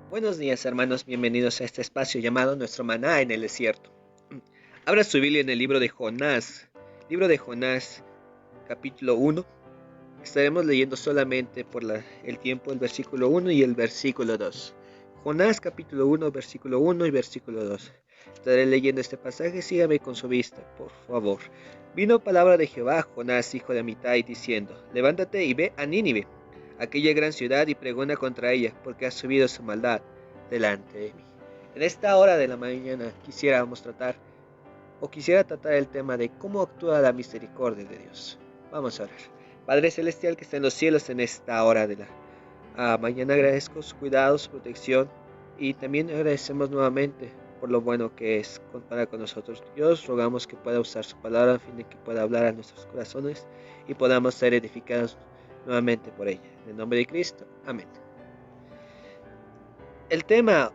Buenos días, hermanos, bienvenidos a este espacio llamado Nuestro Maná en el Desierto. Abra su Biblia en el libro de Jonás, capítulo 1. Estaremos leyendo solamente por el tiempo el versículo 1 y el versículo 2. Jonás, capítulo 1, versículo 1 y versículo 2. Estaré leyendo este pasaje, sígame con su vista, por favor. Vino palabra de Jehová a Jonás, hijo de Amitai, diciendo: Levántate y ve a Nínive, aquella gran ciudad, y pregona contra ella, porque ha subido su maldad delante de mí. En esta hora de la mañana quisiera tratar el tema de cómo actúa la misericordia de Dios. Vamos a orar. Padre Celestial que está en los cielos, en esta hora de la mañana agradezco su cuidado, su protección, y también agradecemos nuevamente por lo bueno que es para con nosotros. Dios, rogamos que pueda usar su palabra a fin de que pueda hablar a nuestros corazones y podamos ser edificados nuevamente por ella. En el nombre de Cristo, amén. El tema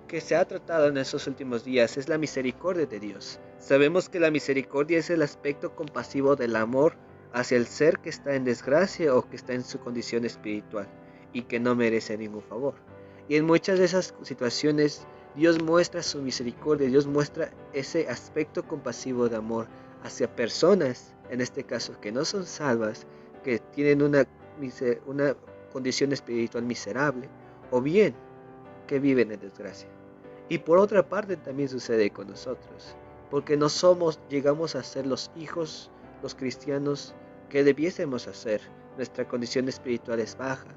que se ha tratado en estos últimos días es la misericordia de Dios. Sabemos que la misericordia es el aspecto compasivo del amor hacia el ser que está en desgracia o que está en su condición espiritual y que no merece ningún favor. Y en muchas de esas situaciones Dios muestra su misericordia, Dios muestra ese aspecto compasivo de amor hacia personas, en este caso que no son salvas, que tienen una condición espiritual miserable, o bien que viven en desgracia. Y por otra parte también sucede con nosotros, porque no llegamos a ser los hijos, los cristianos que debiésemos hacer. Nuestra condición espiritual es baja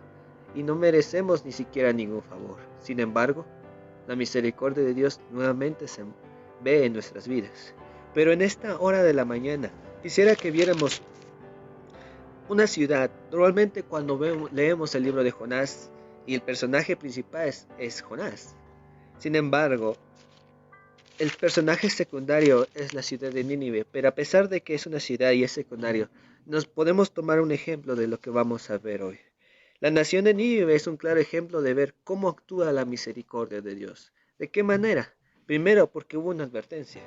y no merecemos ni siquiera ningún favor. Sin embargo, la misericordia de Dios nuevamente se ve en nuestras vidas. Pero en esta hora de la mañana quisiera que viéramos una ciudad. Normalmente cuando leemos el libro de Jonás y el personaje principal es Jonás. Sin embargo, el personaje secundario es la ciudad de Nínive, pero a pesar de que es una ciudad y es secundario, nos podemos tomar un ejemplo de lo que vamos a ver hoy. La nación de Nínive es un claro ejemplo de ver cómo actúa la misericordia de Dios. ¿De qué manera? Primero, porque hubo una advertencia.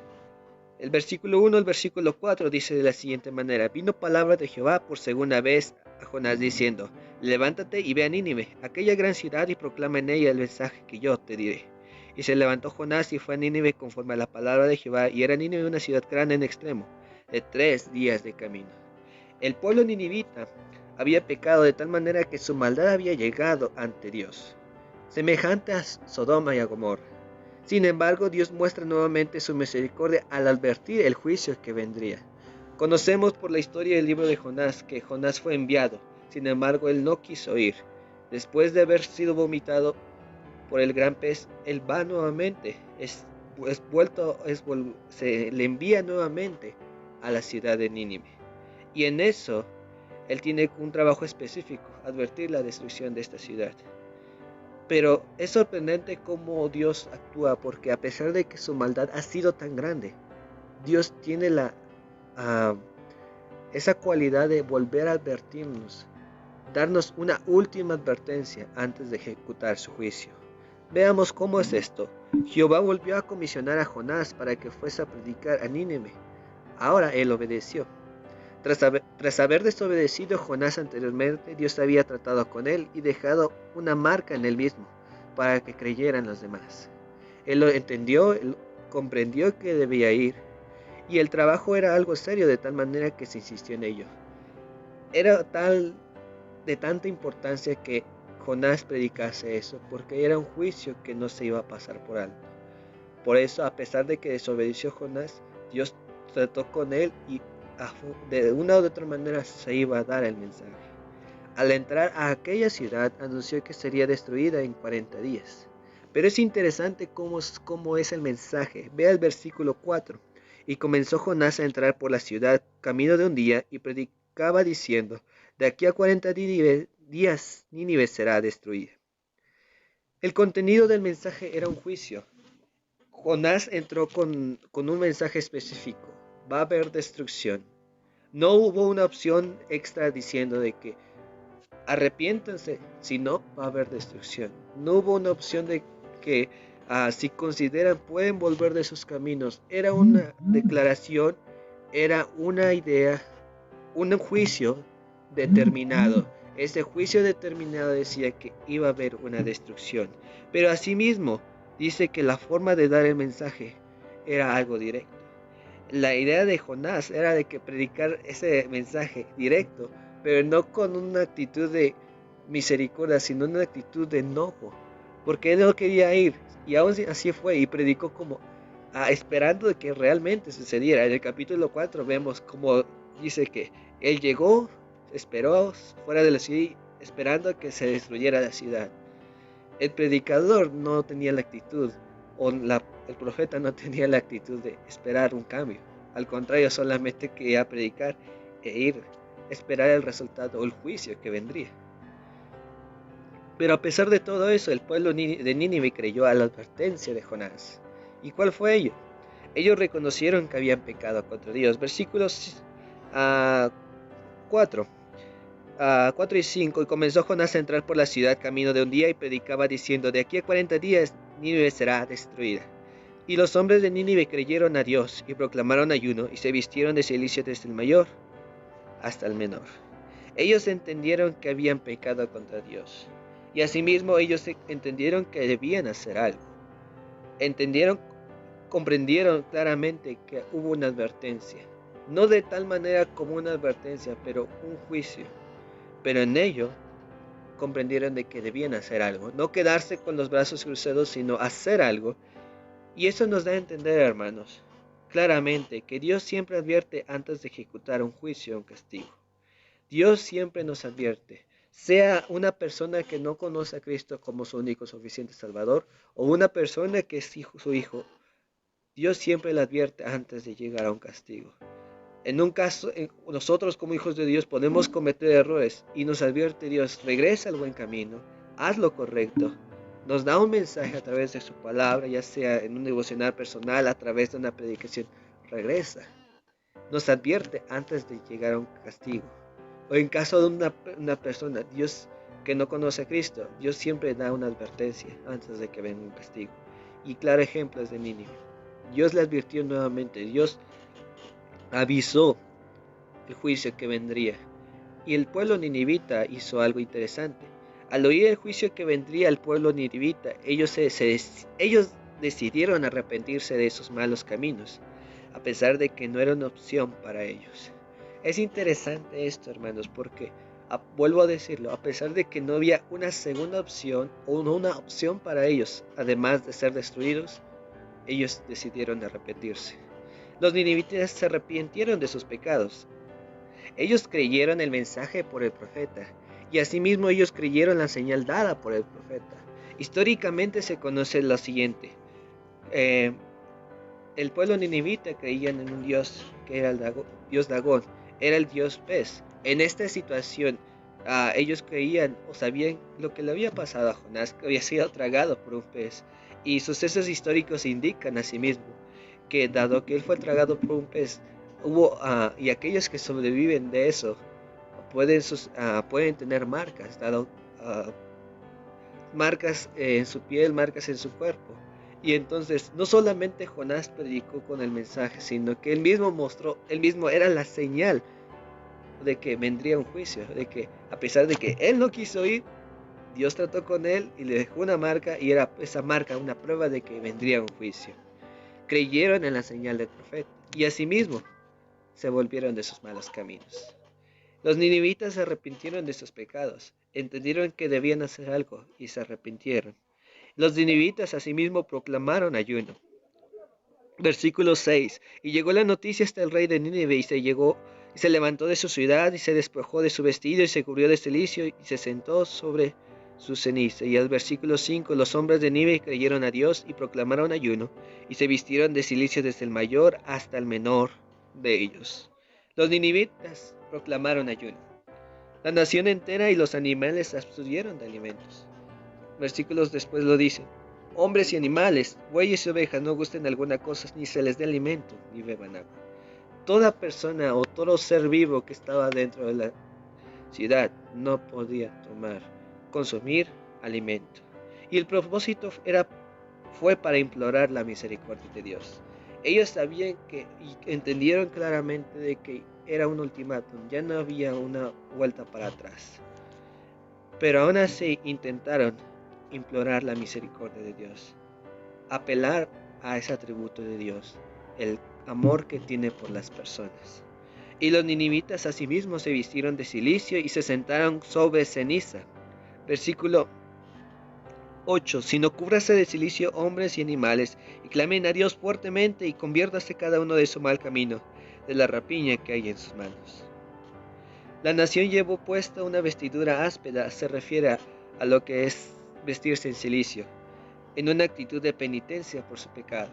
El versículo 1 al versículo 4 dice de la siguiente manera: Vino palabra de Jehová por segunda vez a Jonás diciendo: Levántate y ve a Nínive, aquella gran ciudad, y proclama en ella el mensaje que yo te diré. Y se levantó Jonás y fue a Nínive conforme a la palabra de Jehová, y era Nínive una ciudad grande en extremo, de 3 días de camino. El pueblo ninivita había pecado de tal manera que su maldad había llegado ante Dios, semejante a Sodoma y a Gomorra. Sin embargo, Dios muestra nuevamente su misericordia al advertir el juicio que vendría. Conocemos por la historia del libro de Jonás que Jonás fue enviado, sin embargo él no quiso ir. Después de haber sido vomitado por el gran pez, él va nuevamente, se le envía nuevamente a la ciudad de Nínive. Y en eso, él tiene un trabajo específico: advertir la destrucción de esta ciudad. Pero es sorprendente cómo Dios actúa, porque a pesar de que su maldad ha sido tan grande, Dios tiene esa cualidad de volver a advertirnos, darnos una última advertencia antes de ejecutar su juicio. Veamos cómo es esto. Jehová volvió a comisionar a Jonás para que fuese a predicar a Nínive. Ahora él obedeció. Tras haber desobedecido Jonás anteriormente, Dios había tratado con él y dejado una marca en él mismo para que creyeran los demás. Él lo entendió, él comprendió que debía ir, y el trabajo era algo serio, de tal manera que se insistió en ello. Era de tanta importancia que Jonás predicase eso, porque era un juicio que no se iba a pasar por alto. Por eso, a pesar de que desobedeció Jonás, Dios trató con él y de una u otra manera se iba a dar el mensaje. Al entrar a aquella ciudad, anunció que sería destruida en 40 días. Pero es interesante cómo es el mensaje. Vea el versículo 4. Y comenzó Jonás a entrar por la ciudad, camino de un día, y predicaba diciendo: De aquí a 40 días Nínive será destruida. El contenido del mensaje era un juicio. Jonás entró con un mensaje específico: va a haber destrucción. No hubo una opción extra diciendo de que arrepiéntanse, sino va a haber destrucción. No hubo una opción de que si consideran pueden volver de sus caminos. Era una declaración, era una idea, un juicio determinado. Ese juicio determinado decía que iba a haber una destrucción, pero asimismo dice que la forma de dar el mensaje era algo directo. La idea de Jonás era de que predicar ese mensaje directo, pero no con una actitud de misericordia, sino una actitud de enojo, porque él no quería ir, y aún así fue, y predicó como esperando de que realmente sucediera. En el capítulo 4 vemos como dice que él llegó, esperó fuera de la ciudad, esperando a que se destruyera la ciudad. El predicador no tenía la actitud, el profeta no tenía la actitud de esperar un cambio. Al contrario, solamente quería predicar e ir, esperar el resultado o el juicio que vendría. Pero a pesar de todo eso, el pueblo de Nínive creyó a la advertencia de Jonás. ¿Y cuál fue ello? Ellos reconocieron que habían pecado contra Dios. Versículos 4. 4 y 5. Y comenzó Jonás a entrar por la ciudad camino de un día y predicaba diciendo: de aquí a 40 días Nínive será destruida. Y los hombres de Nínive creyeron a Dios y proclamaron ayuno y se vistieron de cilicio desde el mayor hasta el menor. Ellos entendieron que habían pecado contra Dios. Y asimismo ellos entendieron que debían hacer algo. Comprendieron claramente que hubo una advertencia. No de tal manera como una advertencia, pero un juicio. Pero en ello comprendieron de que debían hacer algo. No quedarse con los brazos cruzados, sino hacer algo. Y eso nos da a entender, hermanos, claramente que Dios siempre advierte antes de ejecutar un juicio o un castigo. Dios siempre nos advierte, sea una persona que no conoce a Cristo como su único suficiente Salvador, o una persona que es su hijo, Dios siempre le advierte antes de llegar a un castigo. En un caso, nosotros como hijos de Dios podemos cometer errores y nos advierte Dios: regresa al buen camino, haz lo correcto. Nos da un mensaje a través de su palabra, ya sea en un devocional personal, a través de una predicación. Regresa. Nos advierte antes de llegar a un castigo. O en caso de una persona, Dios que no conoce a Cristo, Dios siempre da una advertencia antes de que venga un castigo. Y claro ejemplo es de Nínive. Dios le advirtió nuevamente, Dios avisó el juicio que vendría. Y el pueblo ninivita hizo algo interesante. Al oír el juicio que vendría al pueblo ninivita, ellos decidieron arrepentirse de esos malos caminos, a pesar de que no era una opción para ellos. Es interesante esto, hermanos, porque vuelvo a decirlo, a pesar de que no había una segunda opción o una opción para ellos, además de ser destruidos, ellos decidieron arrepentirse. Los ninivitas se arrepintieron de sus pecados. Ellos creyeron el mensaje por el profeta, y asimismo ellos creyeron la señal dada por el profeta. Históricamente se conoce lo siguiente. El pueblo ninivita creían en un dios que era el dios Dagón, era el dios pez. En esta situación, ellos creían o sabían lo que le había pasado a Jonás, que había sido tragado por un pez. Y sucesos históricos indican asimismo que dado que él fue tragado por un pez, y aquellos que sobreviven de eso pueden tener marcas, marcas en su piel, marcas en su cuerpo. Y entonces no solamente Jonás predicó con el mensaje, sino que él mismo era la señal de que vendría un juicio, de que a pesar de que él no quiso ir, Dios trató con él y le dejó una marca, y era esa marca una prueba de que vendría un juicio. Creyeron en la señal del profeta y asimismo se volvieron de sus malos caminos. Los ninivitas se arrepintieron de sus pecados, entendieron que debían hacer algo y se arrepintieron. Los ninivitas asimismo proclamaron ayuno. Versículo 6. Y llegó la noticia hasta el rey de Nínive, y se levantó de su ciudad, y se despojó de su vestido, y se cubrió de cilicio, y se sentó sobre su ceniza. Y al versículo 5. Los hombres de Nínive creyeron a Dios, y proclamaron ayuno, y se vistieron de cilicio desde el mayor hasta el menor de ellos. Los ninivitas proclamaron ayuno. La nación entera y los animales se abstuvieron de alimentos. Versículos después lo dicen: hombres y animales, bueyes y ovejas no gusten alguna cosa, ni se les dé alimento, ni beban agua. Toda persona o todo ser vivo que estaba dentro de la ciudad no podía consumir alimento. Y el propósito fue para implorar la misericordia de Dios. Ellos sabían y entendieron claramente de que era un ultimátum, ya no había una vuelta para atrás. Pero aún así intentaron implorar la misericordia de Dios, apelar a ese atributo de Dios, el amor que tiene por las personas. Y los ninivitas asimismo se vistieron de cilicio y se sentaron sobre ceniza. Versículo 8. Sino cúbrase de cilicio hombres y animales, y clamen a Dios fuertemente, y conviértase cada uno de su mal camino, de la rapiña que hay en sus manos. La nación llevó puesta una vestidura áspera, se refiere a lo que es vestirse en cilicio, en una actitud de penitencia por su pecado.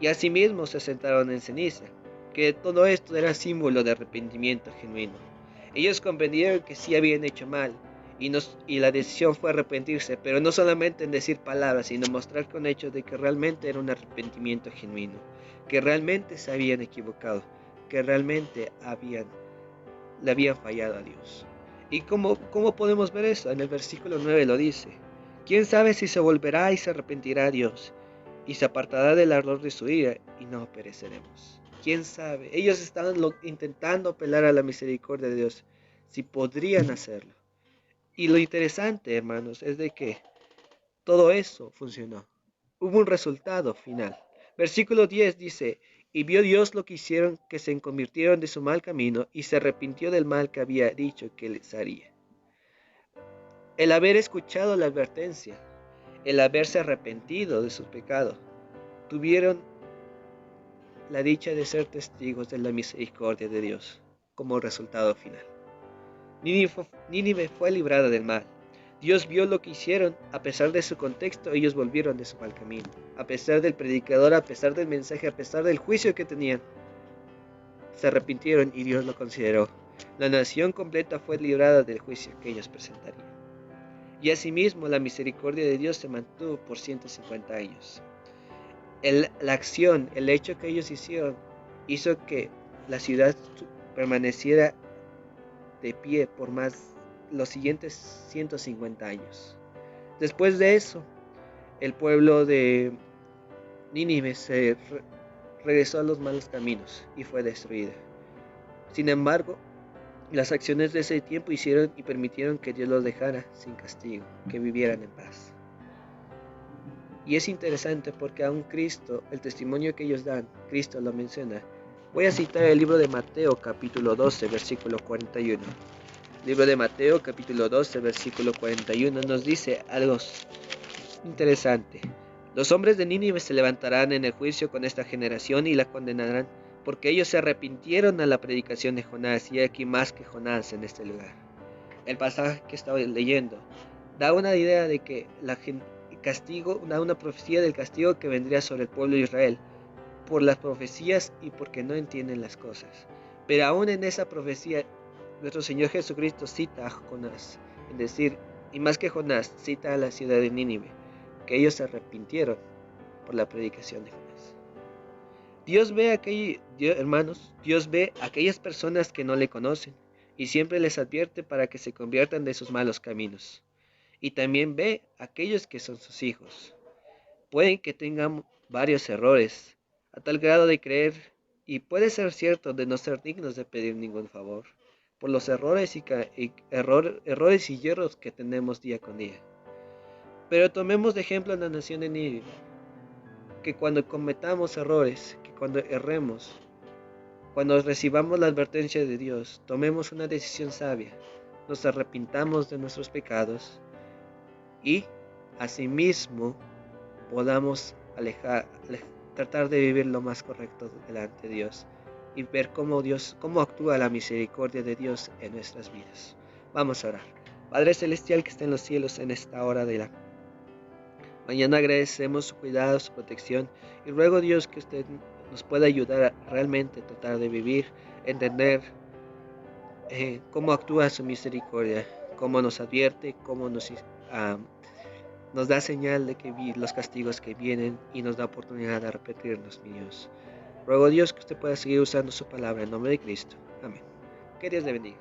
Y asimismo se sentaron en ceniza, que todo esto era símbolo de arrepentimiento genuino. Ellos comprendieron que sí habían hecho mal, y la decisión fue arrepentirse, pero no solamente en decir palabras, sino mostrar con hechos de que realmente era un arrepentimiento genuino, que realmente se habían equivocado, que realmente le habían fallado a Dios. ¿Y cómo podemos ver eso? En el versículo 9 lo dice: ¿Quién sabe si se volverá y se arrepentirá a Dios, y se apartará del ardor de su ira, y no pereceremos? ¿Quién sabe? Ellos estaban intentando apelar a la misericordia de Dios, si podrían hacerlo. Y lo interesante, hermanos, es de que todo eso funcionó. Hubo un resultado final. Versículo 10 dice: Y vio Dios lo que hicieron, que se convirtieron de su mal camino, y se arrepintió del mal que había dicho que les haría. El haber escuchado la advertencia, el haberse arrepentido de sus pecados, tuvieron la dicha de ser testigos de la misericordia de Dios como resultado final. Nínive fue librada del mal. Dios vio lo que hicieron. A pesar de su contexto, ellos volvieron de su mal camino. A pesar del predicador, a pesar del mensaje, a pesar del juicio que tenían, se arrepintieron y Dios lo consideró. La nación completa fue librada del juicio que ellos presentarían. Y asimismo la misericordia de Dios se mantuvo por 150 años. La acción, el hecho que ellos hicieron, hizo que la ciudad permaneciera de pie por los siguientes 150 años. Después de eso, el pueblo de Nínive se regresó a los malos caminos y fue destruida. Sin embargo, las acciones de ese tiempo hicieron y permitieron que Dios los dejara sin castigo, que vivieran en paz. Y es interesante porque aún Cristo, el testimonio que ellos dan, Cristo lo menciona. Voy a citar el libro de Mateo capítulo 12, versículo 41. Libro de Mateo capítulo 12, versículo 41 nos dice algo interesante. Los hombres de Nínive se levantarán en el juicio con esta generación y la condenarán, porque ellos se arrepintieron a la predicación de Jonás, y hay aquí más que Jonás en este lugar. El pasaje que estaba leyendo da una idea de que castigo, da una profecía del castigo que vendría sobre el pueblo de Israel por las profecías y porque no entienden las cosas. Pero aún en esa profecía, nuestro Señor Jesucristo cita a Jonás, es decir, y más que Jonás, cita a la ciudad de Nínive, que ellos se arrepintieron por la predicación de Jonás. Dios ve a aquellas personas que no le conocen y siempre les advierte para que se conviertan de sus malos caminos. Y también ve a aquellos que son sus hijos. Pueden que tengan varios errores, a tal grado de creer, y puede ser cierto, de no ser dignos de pedir ningún favor, por los errores y hierros que tenemos día con día. Pero tomemos de ejemplo a la nación de Nínive, que cuando cometamos errores, que cuando erremos, cuando recibamos la advertencia de Dios, tomemos una decisión sabia, nos arrepintamos de nuestros pecados y asimismo podamos tratar de vivir lo más correcto delante de Dios y ver cómo actúa la misericordia de Dios en nuestras vidas. Vamos a orar. Padre Celestial que está en los cielos, en esta hora de la mañana agradecemos su cuidado, su protección, y ruego Dios que usted nos pueda ayudar a realmente tratar de vivir, entender cómo actúa su misericordia, cómo nos advierte, cómo nos da señal de que los castigos que vienen y nos da oportunidad de arrepentirnos, mi Dios. Ruego Dios que usted pueda seguir usando su palabra en nombre de Cristo. Amén. Que Dios le bendiga.